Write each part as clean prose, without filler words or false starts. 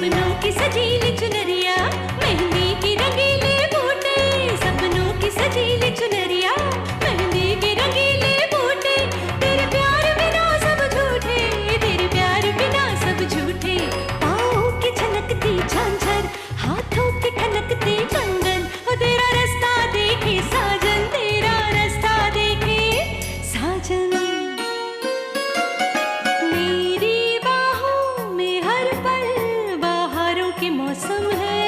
सपनों की सजीली चुनरिया, मेहंदी की रंगीले बूटे, सपनों की सजीली चुनरिया, मेहंदी की रंगीले बूटे, तेरे प्यार बिना सब झूठे, तेरे प्यार बिना सब झूठे। पाँव की छलकती झांझर, हाथों की ठनकते कंगन, वो तेरा रास्ता देखे साजन, तेरा रास्ता देखे साजन। मेरी बाहों में हर पल बहारों के मौसम है,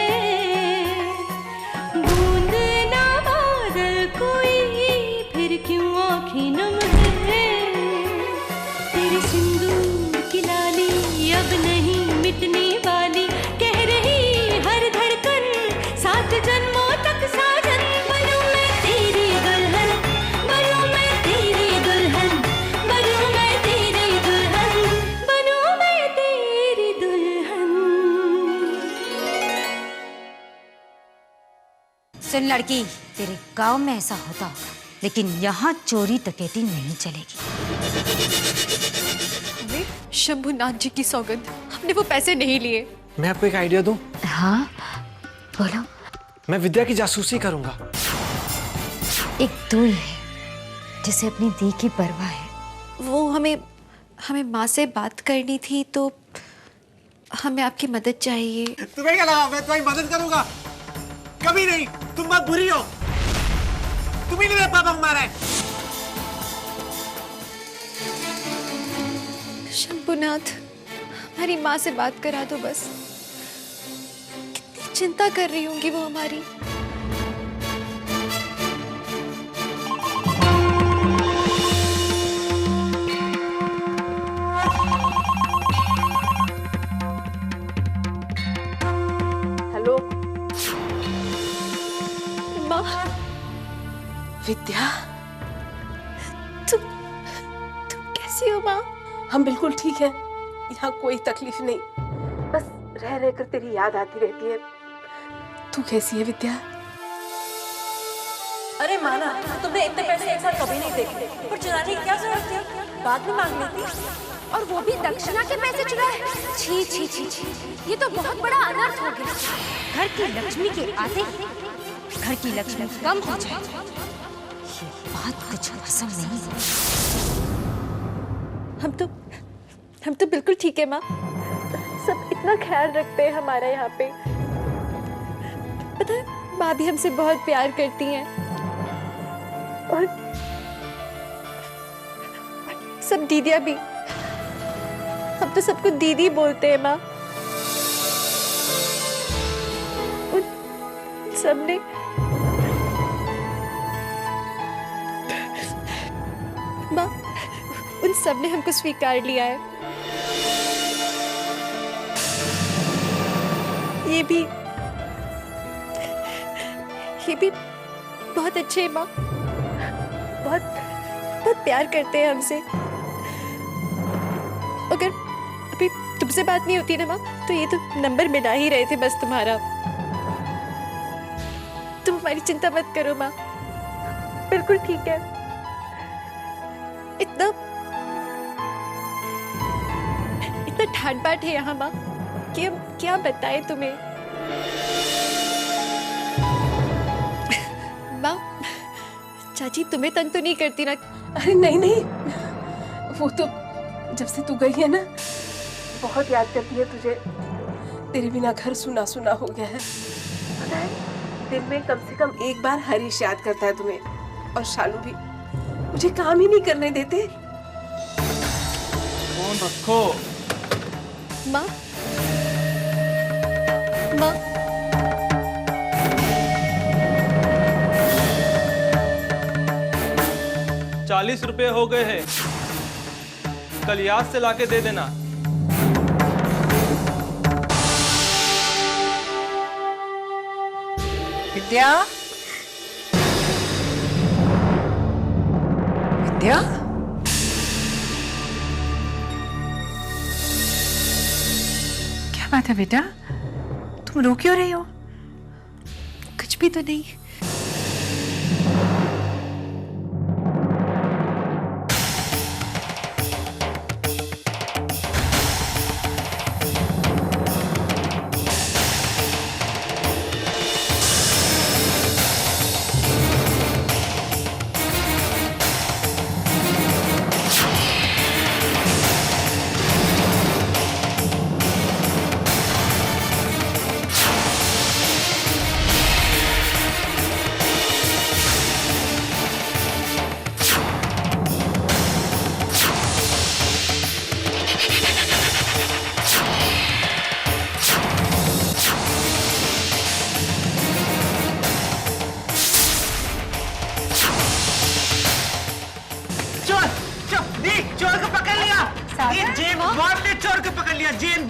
बूंद ना बादल कोई फिर क्यों आँखें नम है। तेरे सिंदूर की लाली अब नहीं मिटने वाली, कह रही हर धड़कन सात जन्मों तक साजन। बनूं मैं तेरी दुल्हन, बनूं मैं तेरी दुल्हन, बनूं मैं तेरी दुल्हन, बनूं मैं तेरी दुल्हन। सुन लड़की, तेरे गांव में ऐसा होता होगा, लेकिन यहाँ चोरी डकैती नहीं चलेगी। हमें शंभुनाथ जी की सौगंध, हमने वो पैसे नहीं लिए। मैं आपको एक आइडिया दूं? हाँ बोलो। मैं विद्या की जासूसी करूंगा। एक दूल है जिसे अपनी दी की परवाह है। वो हमें माँ से बात करनी थी, तो हमें आपकी मदद चाहिए। तुम्हें क्या लगा मैं तुम्हारी मदद करूंगा? कभी नहीं, तुम बहुत बुरी हो। तुम ही ने मेरे पापा को मारा है। शंभुनाथ, हमारी माँ से बात करा दो बस। कितनी चिंता कर रही होंगी वो हमारी। हेलो माँ, विद्या, तुम कैसी हो माँ? हम बिल्कुल ठीक हैं। यहाँ कोई तकलीफ नहीं, बस रह रह कर तेरी याद आती रहती है। तू कैसी है विद्या? अरे माना, तुमने इतने पैसे एक साथ कभी नहीं देखे, पर चुराने की क्या जरूरत थी? बाद में मांग लेती। और वो भी दक्षिणा के पैसे चुराए। छी छी छी छी, ये तो बहुत बड़ा अनर्थ हो गया। घर की लक्ष्मी के आते ही घर की लक्ष्मी कम हो जाए, ये बात कुछ पसंद नहीं है। हम तो बिल्कुल ठीक है माँ। सब इतना ख्याल रखते हैं हमारा यहाँ पे। पता है, माँ भी हमसे बहुत प्यार करती हैं। और सब दीदियाँ भी। हम तो सबको दीदी बोलते हैं माँ। उन सबने माँ, उन सबने हमको स्वीकार लिया है। ये भी बहुत अच्छे हैं माँ। बहुत बहुत प्यार करते हैं हमसे। अगर अभी तुमसे बात नहीं होती ना माँ, तो ये तो नंबर मिला ही रहे थे बस तुम्हारा। तुम हमारी चिंता मत करो माँ, बिल्कुल ठीक है। इतना ठाट बाट है यहाँ माँ कि हम क्या बताएं तुम्हें। माँ, चाची तुम्हें तंग तो नहीं करती ना? अरे नहीं नहीं, वो तो जब से तू गई है ना, बहुत याद करती है तुझे। तेरे बिना घर सुना सुना हो गया है। पता है, दिन में कम से कम एक बार हरीश याद करता है तुम्हें। और शालू भी मुझे काम ही नहीं करने देते। फोन रखो। माँ, माँ, 40 रुपए हो गए हैं, कल याद से लाके दे देना। विद्या, विद्या, क्या बात है बेटा? तुम रो क्यों रही हो? कुछ भी तो नहीं।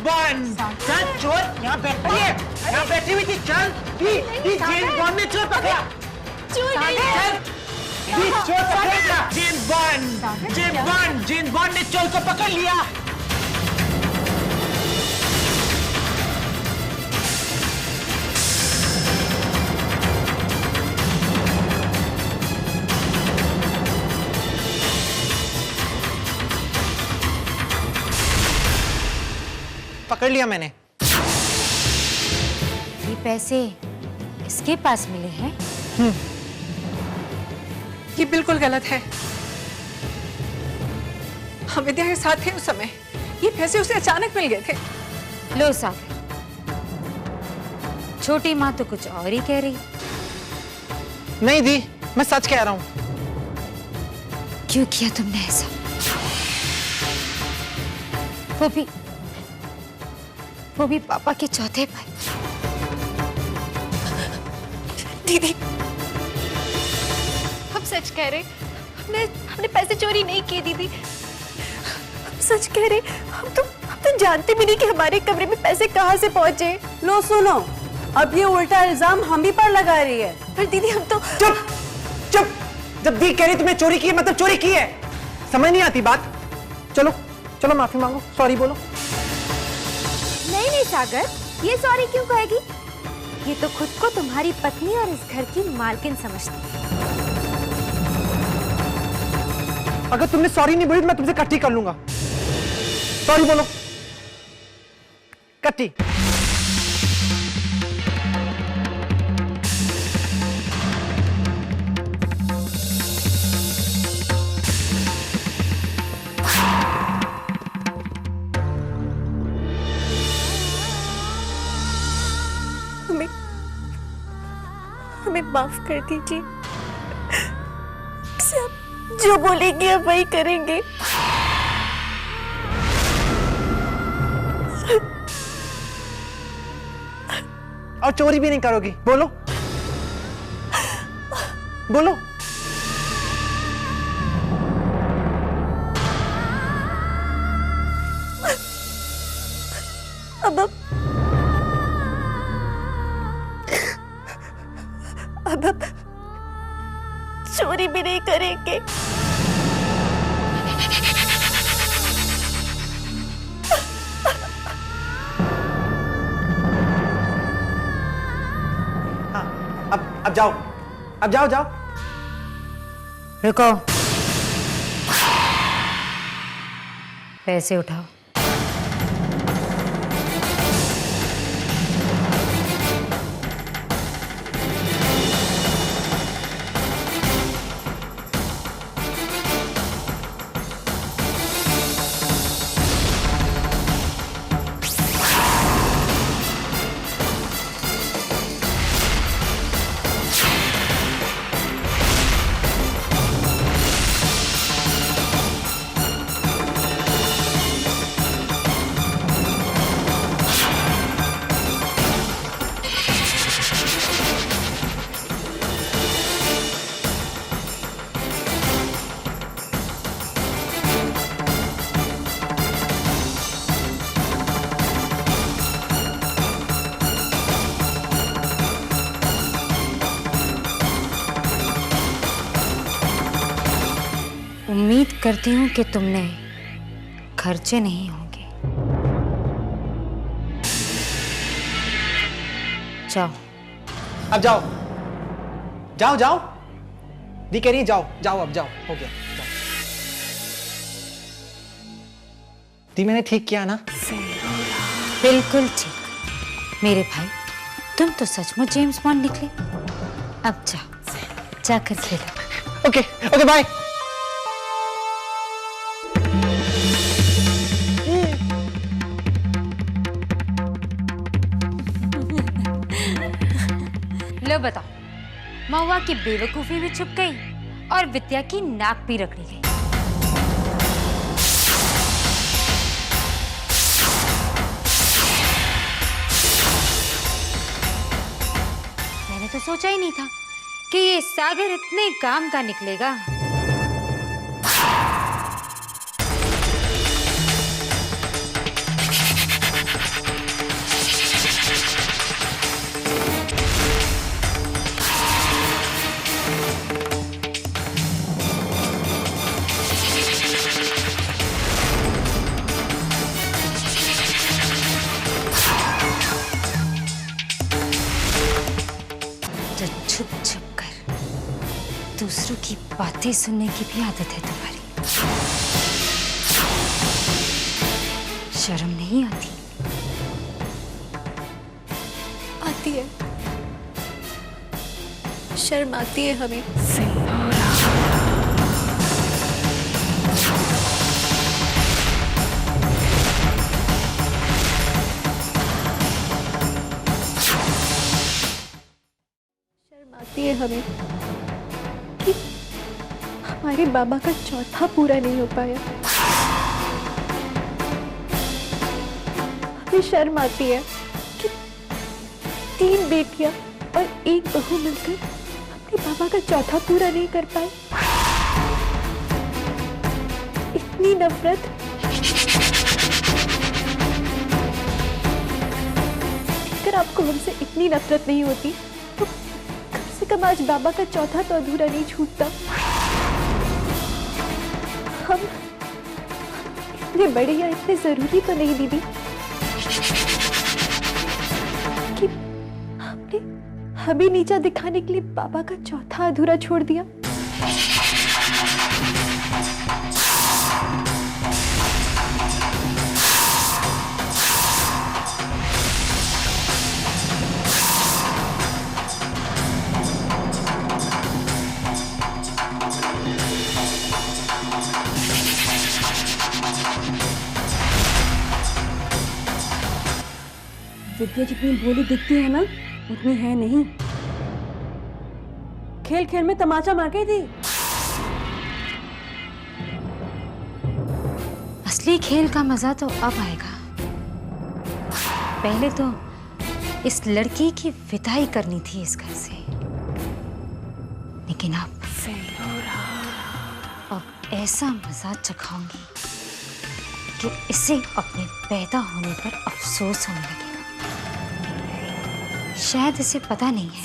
बॉन्ड। चल चोर, यहाँ बैठी है, यहाँ बैठी हुई थी। चल, जेम्स बॉन्ड ने चोर पकड़ा। चोर पकड़ा। जेम्स बॉन्ड ने चोर को पकड़ लिया। पकड़ लिया मैंने। ये पैसे इसके पास मिले हैं? ये बिल्कुल गलत है। हम विद्या के साथ थे उस समय। ये पैसे उसे अचानक मिल गए थे। लो सागर, छोटी माँ तो कुछ और ही कह रही। नहीं दी, मैं सच कह रहा हूँ। क्यों किया तुमने ऐसा? वो भी पापा के चौथे भाई। दीदी, हम सच कह रहे, हमने पैसे चोरी नहीं किए दीदी। हम सच कह रहे। हम तो जानते भी नहीं कि हमारे कमरे में पैसे कहाँ से पहुंचे। लो सुनो, अब ये उल्टा इल्जाम हम ही पर लगा रही है। पर दीदी हम तो चुप। जब दी कह रही तुमने चोरी की है, मतलब चोरी की है। समझ नहीं आती बात। चलो माफी मांगो, सॉरी बोलो। नहीं सागर, ये सॉरी क्यों कहेगी? ये तो खुद को तुम्हारी पत्नी और इस घर की मालकिन समझती है। अगर तुमने सॉरी नहीं बोली तो मैं तुमसे कट्टी कर लूंगा। सॉरी बोलो। कट्टी। हमें माफ कर दीजिए। आप जो बोलेंगे हम वही करेंगे। और चोरी भी नहीं करोगी। बोलो। अब चोरी भी नहीं करेंगे। हाँ, अब जाओ। रुको, पैसे उठाओ। उम्मीद करती हूँ कि तुमने खर्चे नहीं होंगे। जाओ। अब जाओ। दी कह रही जाओ, अब जाओ, हो गया। जाओ। दी मैंने ठीक किया ना? बिल्कुल ठीक। मेरे भाई, तुम तो सचमुच जेम्स बॉन्ड निकले। अब जाकर खेलो। Okay bye. लो बताओ, महुआ की बेवकूफी भी छुप गई और विद्या की नाक भी रगड़ी गई। मैंने तो सोचा ही नहीं था कि ये सागर इतने काम का निकलेगा। दूसरों की बातें सुनने की भी आदत है तुम्हारी। शर्म नहीं आती? आती है, शर्म आती है हमें। शर्म आती है हमें कि हमारे बाबा का चौथा पूरा नहीं हो पाया। हमें शर्म आती है कि 3 बेटियां और 1 बहू मिलकर अपने बाबा का चौथा पूरा नहीं कर पाए। इतनी नफरत। अगर आपको हमसे इतनी नफरत नहीं होती तो कम से कम आज बाबा का चौथा तो अधूरा नहीं छूटता। हम इतने बड़े या इतने जरूरी तो नहीं दीदी कि हमने हमें नीचा दिखाने के लिए बाबा का चौथा अधूरा छोड़ दिया। विद्या जितनी भोली दिखती है ना, उतनी है नहीं। खेल खेल में तमाचा मार गई थी। असली खेल का मजा तो अब आएगा। पहले तो इस लड़की की विदाई करनी थी इस घर से, लेकिन अब ऐसा मजा चखाऊंगी कि इसे अपने पैदा होने पर अफसोस होने लगेगा। शायद इसे पता नहीं है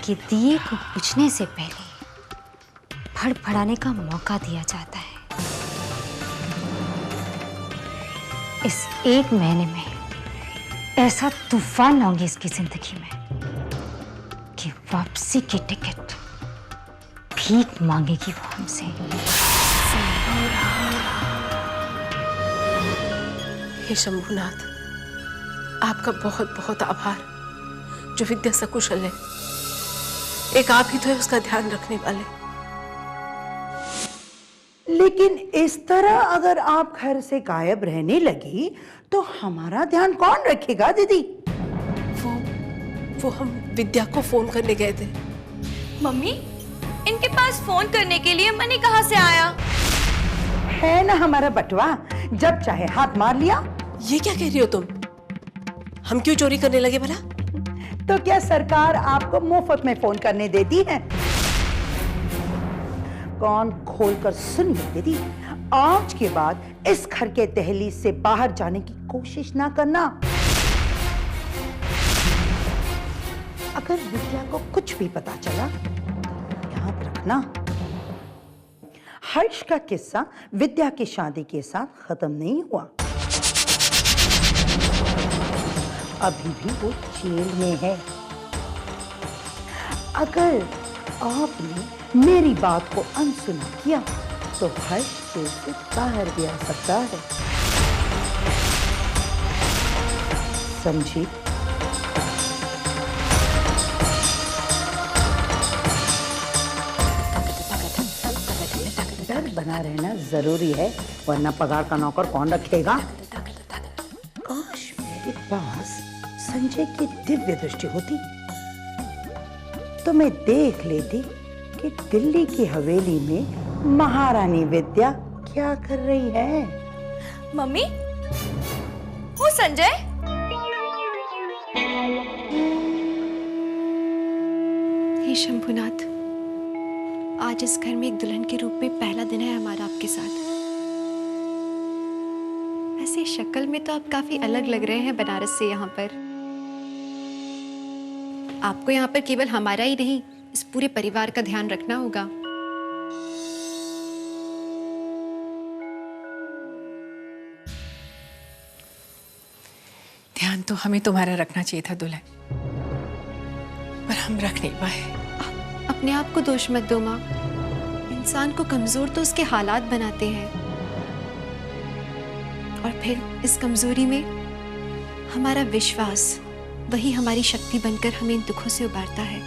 कि दिए को बुझने से पहले फड़फड़ाने का मौका दिया जाता है। इस 1 महीने में ऐसा तूफान लाऊंगी इसकी जिंदगी में कि वापसी की टिकट भीख मांगेगी वो हमसे। हे शंभुनाथ, आपका बहुत बहुत आभार जो विद्या सकुशल है। एक आप ही तो है उसका ध्यान रखने वाले। लेकिन इस तरह अगर आप घर से गायब रहने लगी तो हमारा ध्यान कौन रखेगा दीदी? वो हम विद्या को फोन करने गए थे। मम्मी, इनके पास फोन करने के लिए मनी कहाँ से आया? है ना हमारा बटवा, जब चाहे हाथ मार लिया। ये क्या कह रही हो तुम? हम क्यों चोरी करने लगे भला? तो क्या सरकार आपको मुफ्त में फोन करने देती है? कौन खोलकर सुनिए दीदी, आज के बाद इस घर के दहलीज से बाहर जाने की कोशिश ना करना। अगर विद्या को कुछ भी पता चला, याद रखना हर्ष का किस्सा विद्या की शादी के साथ खत्म नहीं हुआ। अभी भी वो जेल में है। अगर आपने मेरी बात को अनसुना किया तो हर्ष जेल से बाहर भी आ सकता है, समझी? डर बना रहना जरूरी है, वरना पगार का नौकर कौन रखेगा? काश मेरे पास संजय की दिव्य दृष्टि होती तो मैं देख लेती कि दिल्ली की हवेली में महारानी विद्या क्या कर रही है। मम्मी, वो संजय? हे शंभुनाथ, आज इस घर में एक दुल्हन के रूप में पहला दिन है हमारा आपके साथ। वैसे शक्ल में तो आप काफी अलग लग रहे हैं बनारस से यहाँ पर। आपको यहाँ पर केवल हमारा ही नहीं, इस पूरे परिवार का ध्यान रखना होगा। ध्यान तो हमें तुम्हारा रखना चाहिए था दुल्हन, पर हम रख नहीं पाए। अपने आप को दोष मत दो माँ। इंसान को कमजोर तो उसके हालात बनाते हैं, और फिर इस कमजोरी में हमारा विश्वास वही हमारी शक्ति बनकर हमें इन दुखों से उबारता है।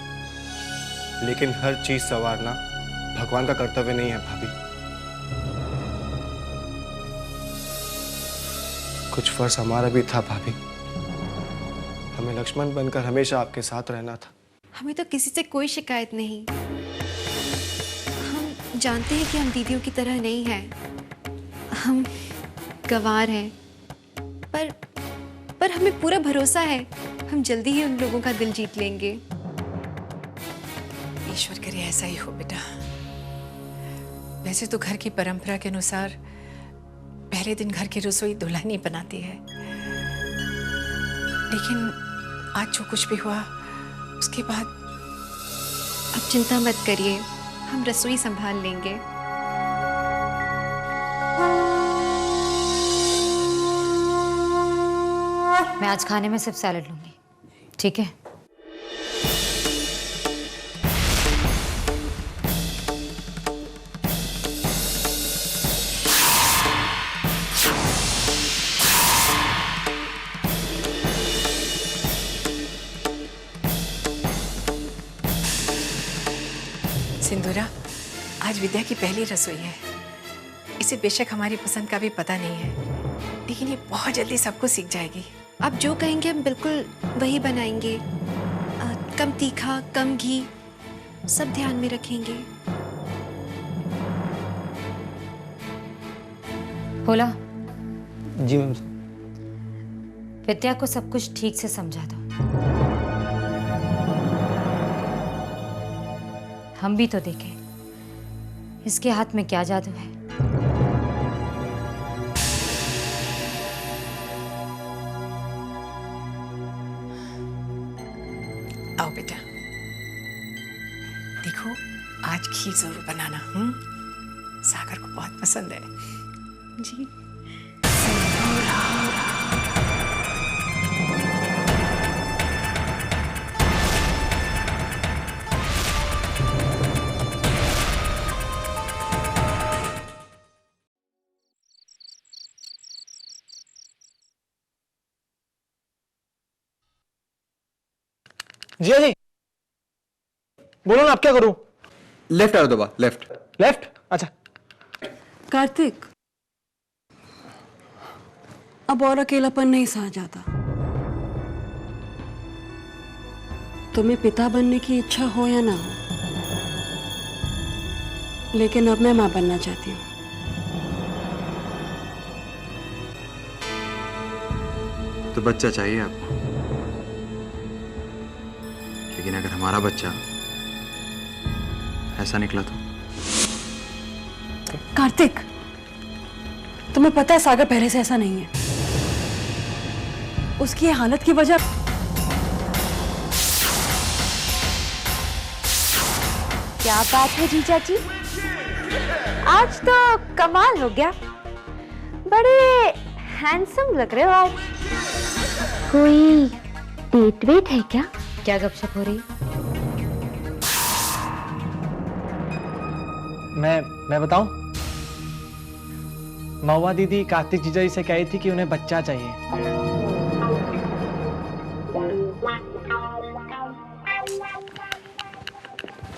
लेकिन हर चीज संवारना भगवान का कर्तव्य नहीं है भाभी। कुछ फर्ज हमारा भी था भाभी। हमें लक्ष्मण बनकर हमेशा आपके साथ रहना था। हमें तो किसी से कोई शिकायत नहीं। हम जानते हैं कि हम दीदियों की तरह नहीं हैं। हम गंवार हैं, पर हमें पूरा भरोसा है हम जल्दी ही उन लोगों का दिल जीत लेंगे। ईश्वर करे ऐसा ही हो बेटा। वैसे तो घर की परंपरा के अनुसार पहले दिन घर की रसोई दुल्हन ही बनाती है, लेकिन आज जो कुछ भी हुआ उसके बाद अब चिंता मत करिए, हम रसोई संभाल लेंगे। मैं आज खाने में सिर्फ सैलेड लूंगी, ठीक है? सिंदूरा, आज विद्या की पहली रसोई है। इसे बेशक हमारी पसंद का भी पता नहीं है, लेकिन ये बहुत जल्दी सब कुछ सीख जाएगी। आप जो कहेंगे हम बिल्कुल वही बनाएंगे। कम तीखा, कम घी, सब ध्यान में रखेंगे। भोला, जी मैम। विद्या को सब कुछ ठीक से समझा दो। हम भी तो देखें इसके हाथ में क्या जादू है। आओ बेटा, देखो आज खीर जरूर बनाना। सागर को बहुत पसंद है। जी। जिया जी, बोलो ना, आप क्या करूं? लेफ्ट आरो दबा, लेफ्ट। लेफ्ट? अच्छा। कार्तिक, अब और अकेलापन नहीं सहा जाता। तुम्हें पिता बनने की इच्छा हो या ना हो, लेकिन अब मैं मां बनना चाहती हूँ। तो बच्चा चाहिए आपको, लेकिन अगर हमारा बच्चा ऐसा निकला तो? कार्तिक, तुम्हें पता है सागर पहले से ऐसा नहीं है। उसकी ये हालत की वजह क्या बात है जीजा जी, आज तो कमाल हो गया। बड़े हैंडसम लग रहे हो आज। कोई डेट वेट है क्या? क्या गपशप हो रही? मैं बताऊं? महुआ दीदी कार्तिक जीजा जी से कही थी कि उन्हें बच्चा चाहिए।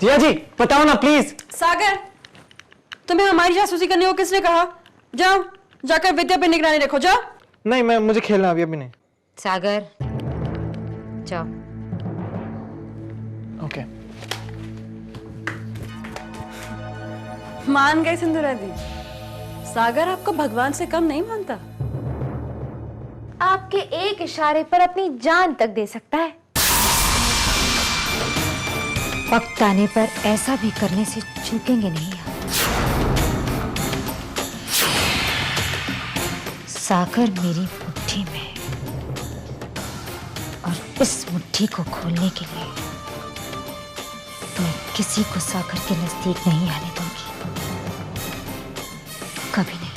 जिया जी बताओ ना प्लीज। सागर, तुम्हें हमारी जासूसी करने को किसने कहा? जाओ, जाकर विद्या पे निगरानी रखो, जाओ। नहीं, मुझे खेलना अभी नहीं। सागर जाओ। ओके। मान गए सिंधुरा दी, सागर आपको भगवान से कम नहीं मानता। आपके एक इशारे पर अपनी जान तक दे सकता है। वक्त आने पर ऐसा भी करने से चूकेंगे नहीं आप। सागर मेरी मुट्ठी में है, और इस मुट्ठी को खोलने के लिए मैं किसी को सागर के नजदीक नहीं आने दूंगी, कभी नहीं।